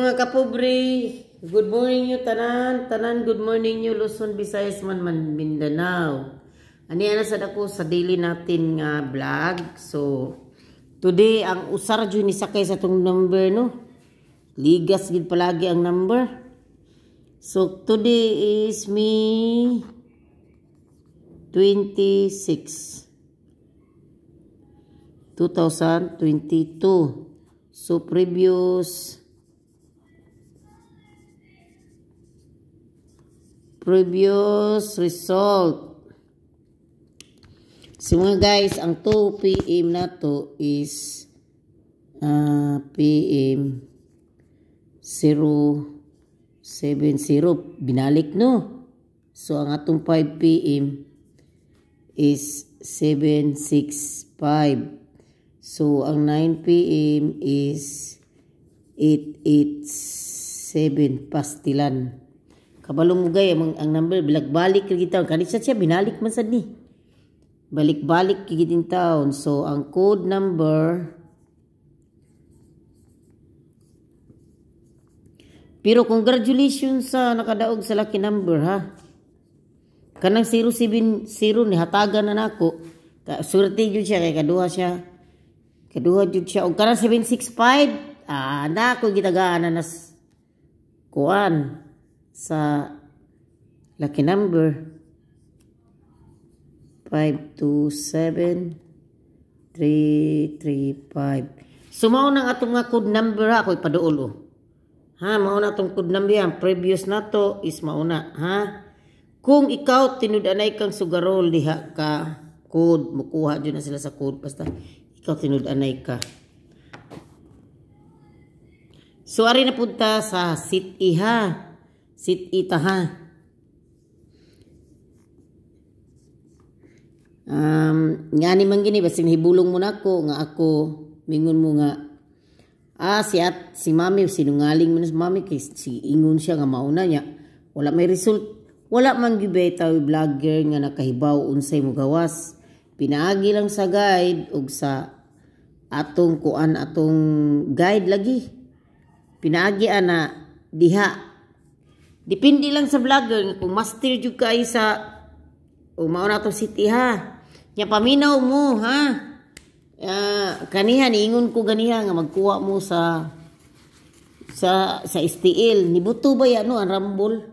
Mga kapobre, good morning nyo tanan, good morning nyo Luzon, Visayas man Mindanao. Ani ana sad ako sa daily natin nga vlog. So today ang usar jud ni sakay sa tong number no. Ligas gid palagi ang number. So today is me 26 2022. So previous result. So mga guys, ang 2 PM na to is PM 070 binalik no. So ang atong 5 PM is 765. So ang 9 PM is 887 pastilan. Kabalo mo gay ang number balik-balik kay gitaw kanisa siya binalik man sad ni. Balik-balik kay gitin taon. So ang code number pero congratulations sa nakadaog sa lucky number ha. Kanang 070 ni hatagan na nako. Swerte jud siya kay kaduha siya. Kaduha jud siya og kanang 765 nako gitagaan na kuan sa lucky number 527335. So mao nang atong nga code number ha koy paduol o. Ha mao na atong code number yan. Previous na to is mao na ha. Kung ikaw tinud-anay kang sugarol diha ka code mukuha jud na sila sa code basta ikaw tinud-anay ka. So ari na punta sa sit ha. Sit ita ha. Ngani man gini basta hibulong mo nako nga ako mingon mo nga si mami sinungaling man si mami kay si ingon siya nga mauna niya wala may result wala man gibay taw vlogger nga nakahibaw unsay mo gawas pinaagi lang sa guide ug sa atong guide lagi pinaagi ana diha. Depende lang sa vlogger kung master jud kay sa mao na to city ha. Nya paminaw mo ha. Kaniha niingon ko ganiha nga magkuha mo sa STL. Nibuto ba yan no ang Rumble?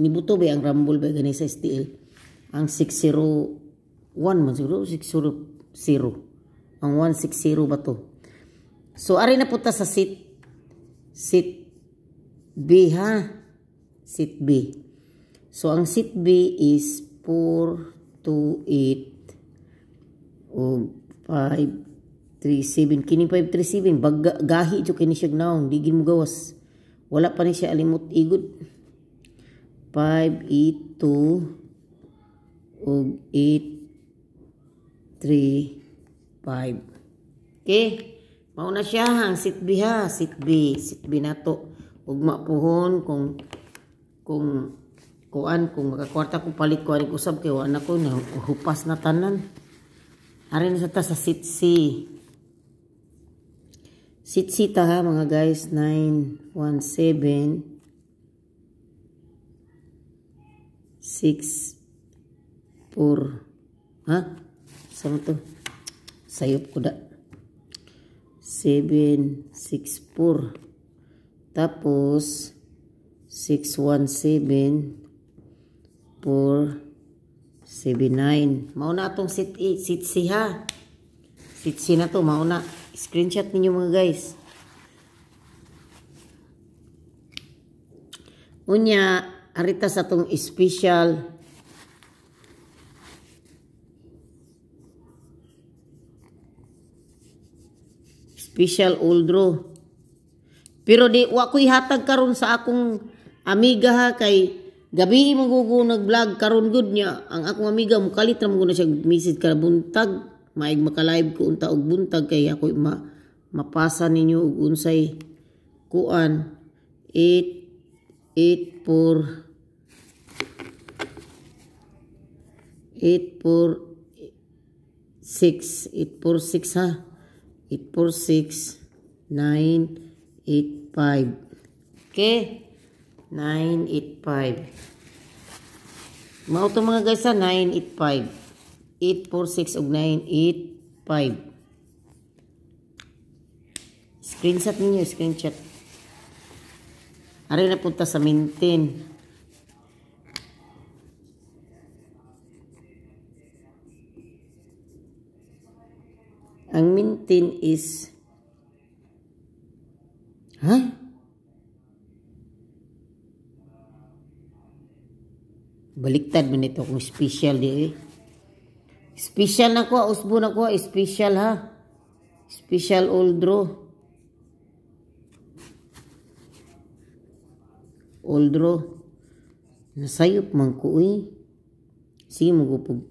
Nibuto ba ang Rumble ba gani sa STL? Ang 601 man siguro 600. Ang 160 ba to? So ari na punta sa sit B ha. Sit B. So, ang sit B is 428 o 537. Kini 537. Gahi jo kini siya naong. Digin mo gawas. Wala pa ni siya alimot igod. 582 o 835. Okay. Mauna siya ang sit B ha. Sit B. Sit B na to. Ug mapuhon kung makakwarta ko palit ko aning usab kay wala ko na hupas na tanan. Ari na sa sit C. Sit C ta ha mga guys 917 64 ha? Sama to? Sayop ko da. 764 tapos 617 479. Mao na atong sit C ha. Sit C na to mao na. Screenshot ninyo mga guys. Unya arita sa atong special old draw. Pero di wa ko'y hatag karon sa akong amiga ha kay gabi magugo nag-vlog karon good niya ang akong amiga mukalit ra mo na siya message ka buntag maig maka-live ko unta og buntag kay ako mapasa ninyo og unsay kuan 846 ha 846 985 985. Okay? 985. Mao to mga guys sa 985. 846 ug 985. Screenshot ninyo, screenshot. Ari na punta sa maintain. Ang maintain is baliktad man ito kung special di. Special na ko, usbo na ko, special ha. Special old draw. Old draw. Nasayop man ko Sige mo gupog.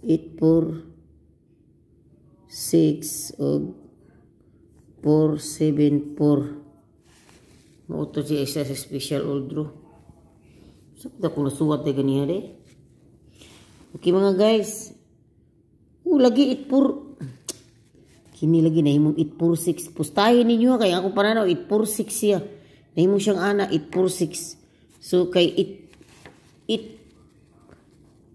846 o 474. Mauto siya isa sa special old draw. Sakta kung nasuwat na ganiya de. Okay mga guys. Lagi 84. Kini lagi na himong 846. Pustahin ninyo kaya ako pananaw 846 siya. Nahimong siyang ana 846. So kay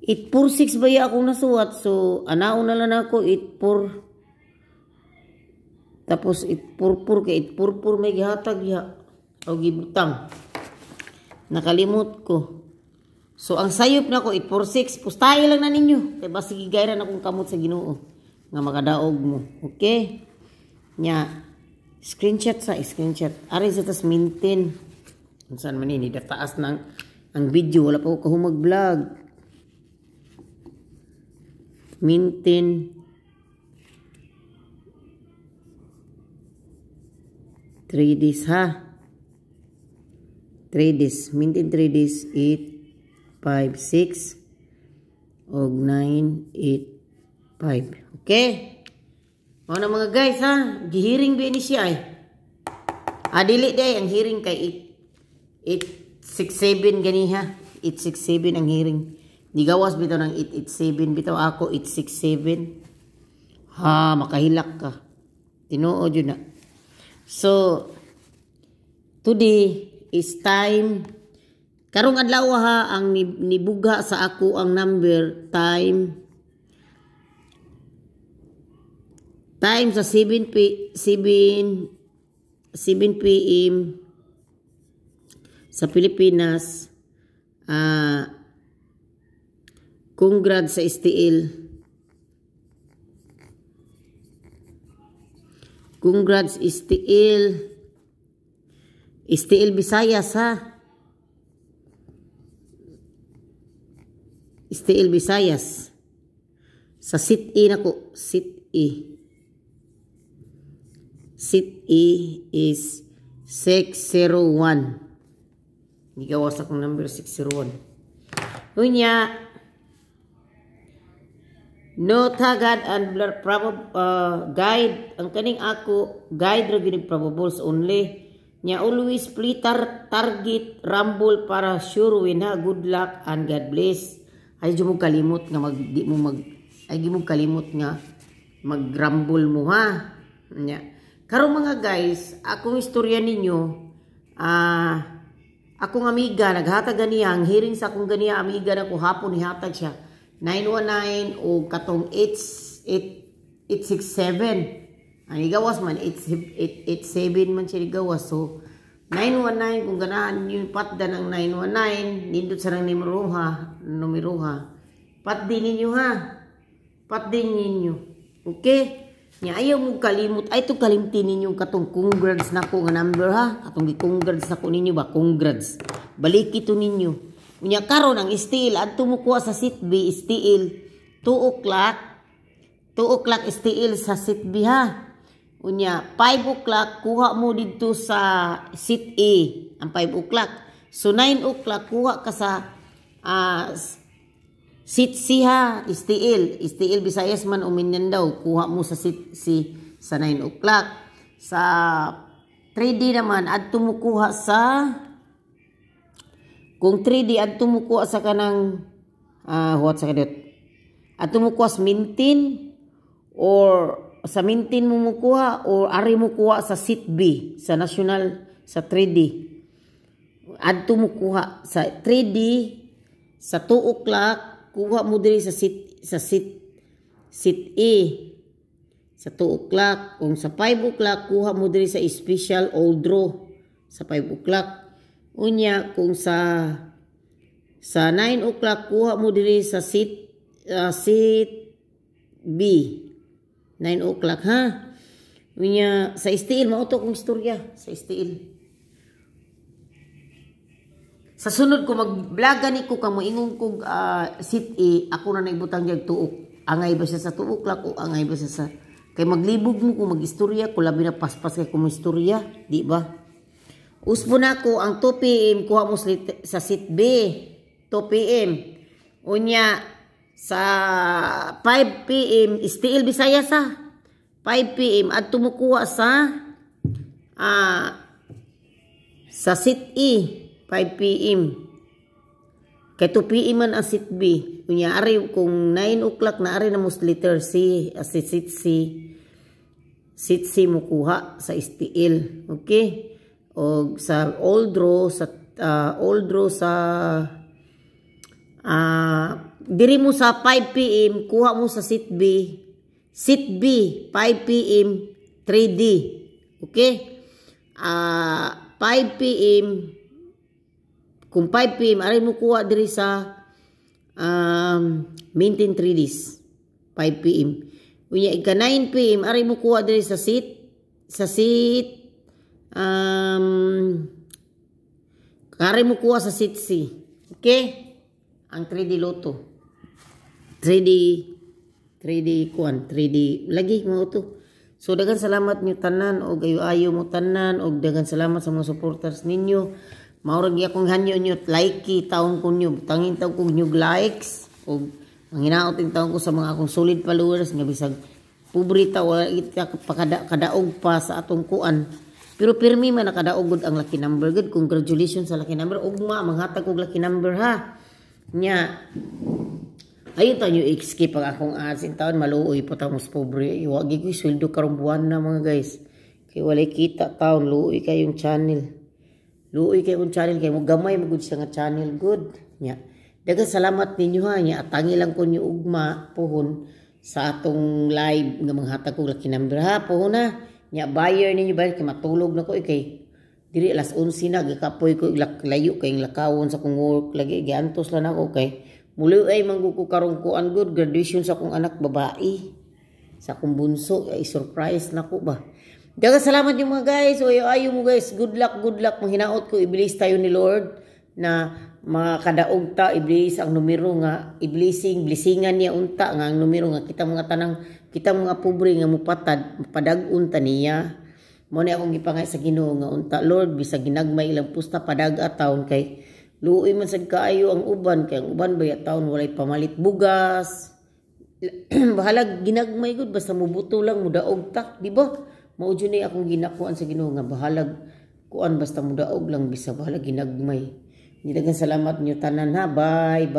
846 ba ya akong nasuwat. So anaon na lang ako 84. Tapos 844 kay 844 may gihatag ya. O gibutang. Nakalimot ko. So ang sayop na ko 846. Pustahin lang na ninyo. Kay basi gigayran akong kamot sa Ginoo nga makadaog mo. Okay? Nya screenshot sa screenshot. Ari sa tas maintain. Saan man ini dataas ng ang video wala pa ko kahumag vlog. Maintain 3 days ha. 3 days. Maintain 3 days 8, 5, 6 og 9, 8, 5. Okay? O na mga guys ha. Gihiring ba ini siya Dili day ang hearing kay 867 gani ha. 867 ang hearing. Digawas bitaw ng 887 bitaw ako 867. Ha, makahilak ka. Tinuod yun na. So today is time. Karong adlaw ha ang nibuga sa ako ang number time sa 7 p.m. sa Pilipinas. Congrats sa STL. Congrats STL. STL Visayas ha. STL Visayas. Sa Sit-E na ko. Sit-E. Sit-E is 601. Gigawas akong number 601. Unya, no tagad and blur guide. Ang kaning ako, guide ra ginig probables only. Nya always play target rumble para sure win ha. Good luck and God bless. Ay di mo kalimot nga mag-rumble mo ha. Nya. Karong mga guys, akong istorya ninyo, akong amiga, naghatag ganiya, ang hearing sa akong ganiya, amiga na ko hapon, ihatag siya, 919 o katong 867. Ang igawas man, 887 man siya igawas. So, 919, kung ganahan yung patda ng 919, nindot sa ng numero ha. Patdi ninyo ha. Patdi ninyo. Okay? Nya ayaw mo kalimot. Ay to kalimtin ninyo katong congrats na ko nga number ha. Katong gi-congrats na ko ninyo ba? Congrats. Balik ito ninyo. Unya karon ang STL adto mo kuha sa Sit B STL 2 o'clock. 2 o'clock STL sa Sit B ha. Unya 5 o'clock kuha mo dito sa Sit A ang 5 o'clock. So 9 o'clock kuha ka sa Sit C ha, STL Visayas man o Mindanao, kuha mo sa Sit C sa 9 o'clock. Sa 3D naman, adto mo kuha sa, kung 3D, adto mo kuha sa kanang, what sa kadot? Adto mo kuha sa Mintin, or sa Mintin mo kuha, or ari mo kuha sa Sit B, sa sa 3D. Adto mo kuha sa 3D sa 2 o'clock, kuha mo diri sa seat A. Sa 2 o'clock, kung sa 5 o'clock, kuha mo diri sa special old draw sa 5 o'clock. Unya, kung sa 9 o'clock, kuha mo diri sa seat B. 9 o'clock, ha? Unya, sa STL, mauto kong istorya sa STL. Sa sunod ko mag-vloga ni ko kamo ingong kog seat A, ako na naibutang jag tuok. Angay ba siya sa 2 o'clock o angay ba siya sa kay maglibog mo ko mag-istorya ko labi na paspas kay ko istorya, di ba? Usbo na ko ang 2 PM kuha mo sa seat B, 2 PM. Unya sa 5 PM STL Bisaya sa 5 PM adto mo kuha sa seat E. 5 PM. Kay 2 PM man ang seat B. Kunyari, kung 9 o'clock na ari na mo letter C, seat C. Seat C mo kuha sa STL. Okay? O sa old draw, diri mo sa 5 PM, kuha mo sa seat B. Seat B, 5 PM, 3D. Okay? 5 PM, kung 5 PM, aray mo kuha diri sa maintain 3Ds. 5 PM. Unya, ika 9 PM, aray mo kuha diri sa seat, aray mo kuha sa seat C. Okay? Ang 3D Lotto. 3D kuan, 3D, lagi mo ito. So, dagan salamat nyo tanan, o ayo mo tanan, o dagan salamat sa mga supporters ninyo. Maurag akong hanyo nyo, like taon ko nyo, tangin taon ko nyo likes, o manginaot yung taon ko sa mga akong solid followers, nga bisag pubrita, wala ita kadaog pa sa atong kuan. Pero pirmi man nakadaog ang lucky number, good, congratulations sa lucky number, ugma, manghatag og lucky number ha. Nya, ayun tayo nyo escape ang akong ads, in taon maluoy po tayo mas pobre, iwagi ko sweldo karong buwan na mga guys, kaya walay kita taon, luoy kayong channel. Luoy kay kong channel kay mo gamay magud siya nga channel good nya. Daghang salamat ninyo ha nya atangi lang ko niyo ugma pohon sa atong live nga manghatag og lucky number ha pohon na nya buyer ninyo ba kay matulog na ko kay diri alas 11 na gikapoy ko layo kay lakawon sa kong work lagi giantos lang ako kay muli ay mangguko karong kuan good graduation sa akong anak babae sa akong bunso ay surprise na ko ba. Daghang salamat yung mga guys. O ayo mo guys. Good luck, good luck. Manghinaot ko, iblis tayo ni Lord na makadaog ta, iblis ang numero nga, blisingan niya unta nga ang numero nga kita mga pobre nga mupatad, padag-unta niya. Mo ni akong gipangay sa Ginoo nga unta, Lord, bisag ginagmay ilang pusta padag-a taon kay luoy man sad kaayo ang uban kay ang uban baya taon walay pamalit bugas. Bahalag ginagmay gud basta mubuto lang mudaog ta, di ba? Mao jud ni akong ginakuan sa Ginoo nga bahalag kuan basta mudaog lang bisa bahalag ginagmay. Daghang salamat niyo tanan ha. Bye.